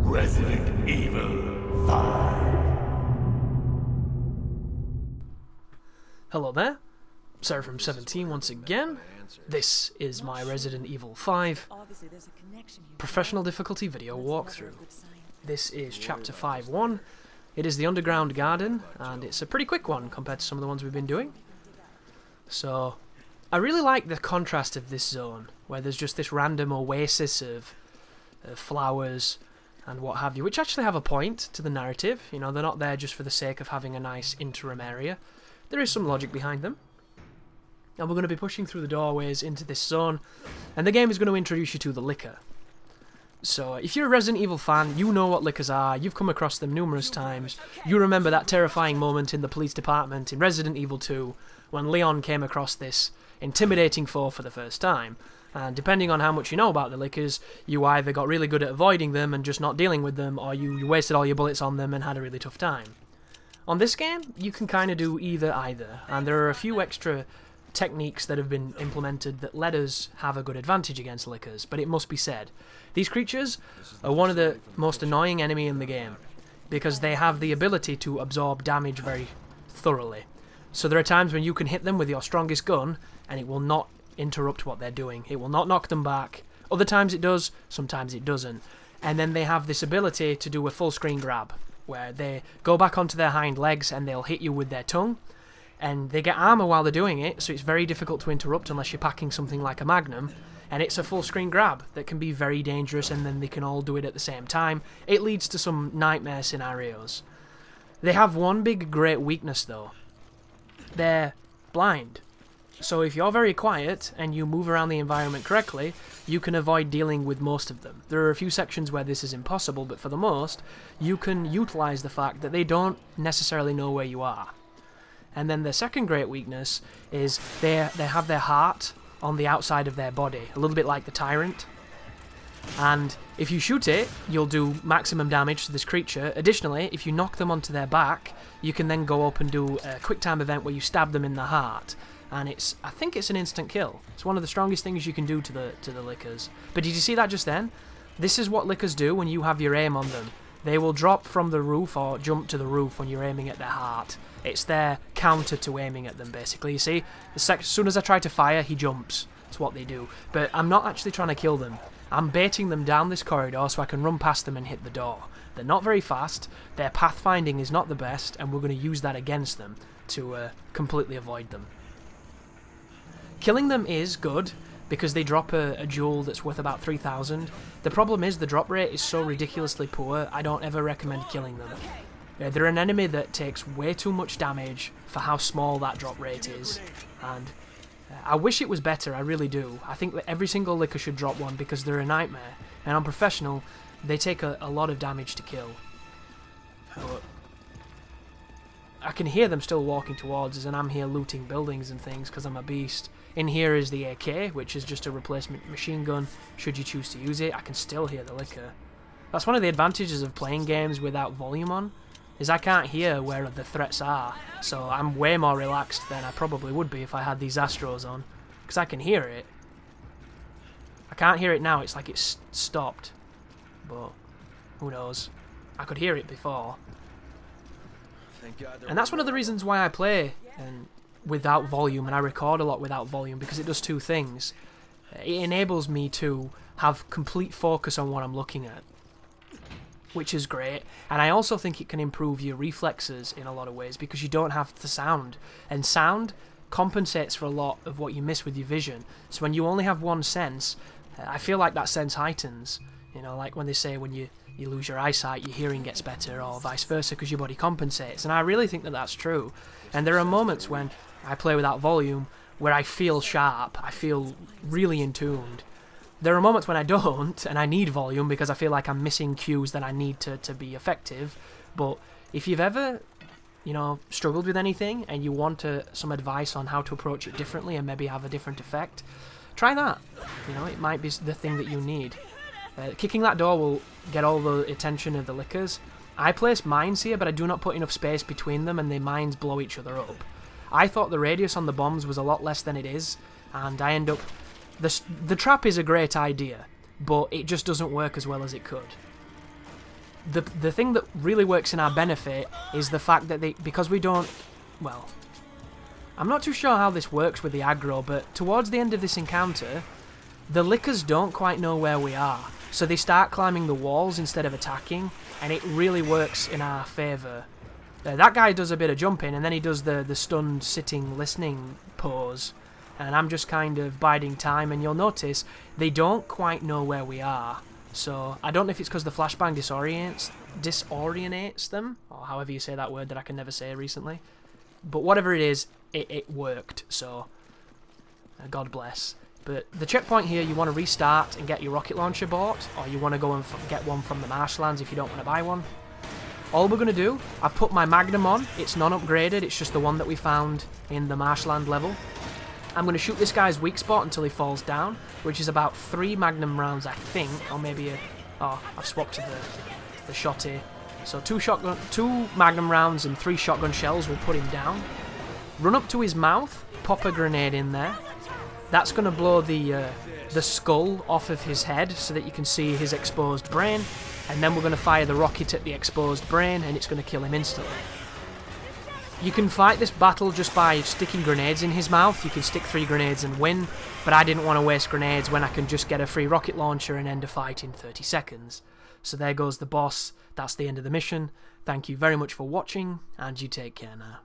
Resident Evil 5. Hello there, Seraphim17 once again. This is my Resident Evil 5 professional difficulty video walkthrough. This is Chapter 5.1. It is the Underground Garden, and it's a pretty quick one compared to some of the ones we've been doing. So, I really like the contrast of this zone, where there's just this random oasis of flowers and what have you, which actually have a point to the narrative. You know, they're not there just for the sake of having a nice interim area. There is some logic behind them. And we're going to be pushing through the doorways into this zone, and the game is going to introduce you to the Licker. So, if you're a Resident Evil fan, you know what Lickers are, you've come across them numerous times. You remember that terrifying moment in the police department in Resident Evil 2, when Leon came across this intimidating foe for the first time. And depending on how much you know about the Lickers, you either got really good at avoiding them and just not dealing with them, or you wasted all your bullets on them and had a really tough time. On this game, you can kind of do either, and there are a few extra techniques that have been implemented that let us have a good advantage against Lickers, but it must be said, these creatures are one of the most annoying enemy in the game, because they have the ability to absorb damage very thoroughly. So there are times when you can hit them with your strongest gun, and it will not interrupt what they're doing. It will not knock them back. Other times it does, sometimes it doesn't. And then they have this ability to do a full screen grab, where they go back onto their hind legs and they'll hit you with their tongue, and they get armor while they're doing it, so it's very difficult to interrupt unless you're packing something like a Magnum, and it's a full screen grab that can be very dangerous, and then they can all do it at the same time. It leads to some nightmare scenarios. They have one big great weakness though. They're blind. So if you're very quiet and you move around the environment correctly, you can avoid dealing with most of them. There are a few sections where this is impossible, but for the most, you can utilize the fact that they don't necessarily know where you are. And then the second great weakness is they have their heart on the outside of their body, a little bit like the Tyrant. And if you shoot it, you'll do maximum damage to this creature. Additionally, if you knock them onto their back, you can then go up and do a quick time event where you stab them in the heart. And I think it's an instant kill. It's one of the strongest things you can do to the Lickers. But did you see that just then? This is what Lickers do when you have your aim on them. They will drop from the roof or jump to the roof when you're aiming at their heart. It's their counter to aiming at them, basically. You see, as soon as I try to fire, he jumps. That's what they do. But I'm not actually trying to kill them. I'm baiting them down this corridor so I can run past them and hit the door. They're not very fast, their pathfinding is not the best, and we're going to use that against them to completely avoid them. Killing them is good, because they drop a jewel that's worth about 3,000. The problem is the drop rate is so ridiculously poor, I don't ever recommend killing them. They're an enemy that takes way too much damage for how small that drop rate is, and I wish it was better, I really do. I think that every single Licker should drop one because they're a nightmare, and on Professional, they take a lot of damage to kill. But I can hear them still walking towards us, and I'm here looting buildings and things because I'm a beast. In here is the AK, which is just a replacement machine gun, should you choose to use it. I can still hear the Licker. That's one of the advantages of playing games without volume on, is I can't hear where the threats are, so I'm way more relaxed than I probably would be if I had these Astros on, because I can hear it. I can't hear it now, it's like it's stopped, but who knows. I could hear it before. And that's one of the reasons why I play without volume, and I record a lot without volume, because it does two things. It enables me to have complete focus on what I'm looking at, which is great, and I also think it can improve your reflexes in a lot of ways because you don't have the sound, and sound compensates for a lot of what you miss with your vision. So when you only have one sense, I feel like that sense heightens. You know, like when they say when you lose your eyesight, your hearing gets better, or vice versa, because your body compensates, and I really think that that's true. And there are moments when I play without volume where I feel sharp, I feel really in tuned. There are moments when I don't, and I need volume because I feel like I'm missing cues that I need to be effective. But if you've ever, you know, struggled with anything and you want some advice on how to approach it differently and maybe have a different effect, try that. You know, it might be the thing that you need. Kicking that door will get all the attention of the Lickers. I place mines here, but I do not put enough space between them, and the mines blow each other up. I thought the radius on the bombs was a lot less than it is, and I end up... The trap is a great idea, but it just doesn't work as well as it could. the thing that really works in our benefit is the fact that because we don't, well, I'm not too sure how this works with the aggro, but towards the end of this encounter, the Lickers don't quite know where we are, so they start climbing the walls instead of attacking, and it really works in our favour. That guy does a bit of jumping, and then he does the stunned sitting listening pose, and I'm just kind of biding time, and you'll notice they don't quite know where we are. So I don't know if it's because the flashbang disorientates them, or however you say that word that I can never say recently. But whatever it is, it worked, so God bless. But the checkpoint here, you want to restart and get your rocket launcher bought, or you want to go and get one from the marshlands if you don't want to buy one. All we're going to do, I've put my Magnum on. It's non-upgraded, it's just the one that we found in the marshland level. I'm going to shoot this guy's weak spot until he falls down, which is about 3 Magnum rounds, I think, or maybe oh, I've swapped to the shotty. So 2 Magnum rounds and 3 shotgun shells will put him down. Run up to his mouth, pop a grenade in there. That's going to blow the skull off of his head so that you can see his exposed brain, and then we're going to fire the rocket at the exposed brain, and it's going to kill him instantly. You can fight this battle just by sticking grenades in his mouth. You can stick 3 grenades and win, but I didn't want to waste grenades when I can just get a free rocket launcher and end a fight in 30 seconds. So there goes the boss. That's the end of the mission. Thank you very much for watching, and you take care now.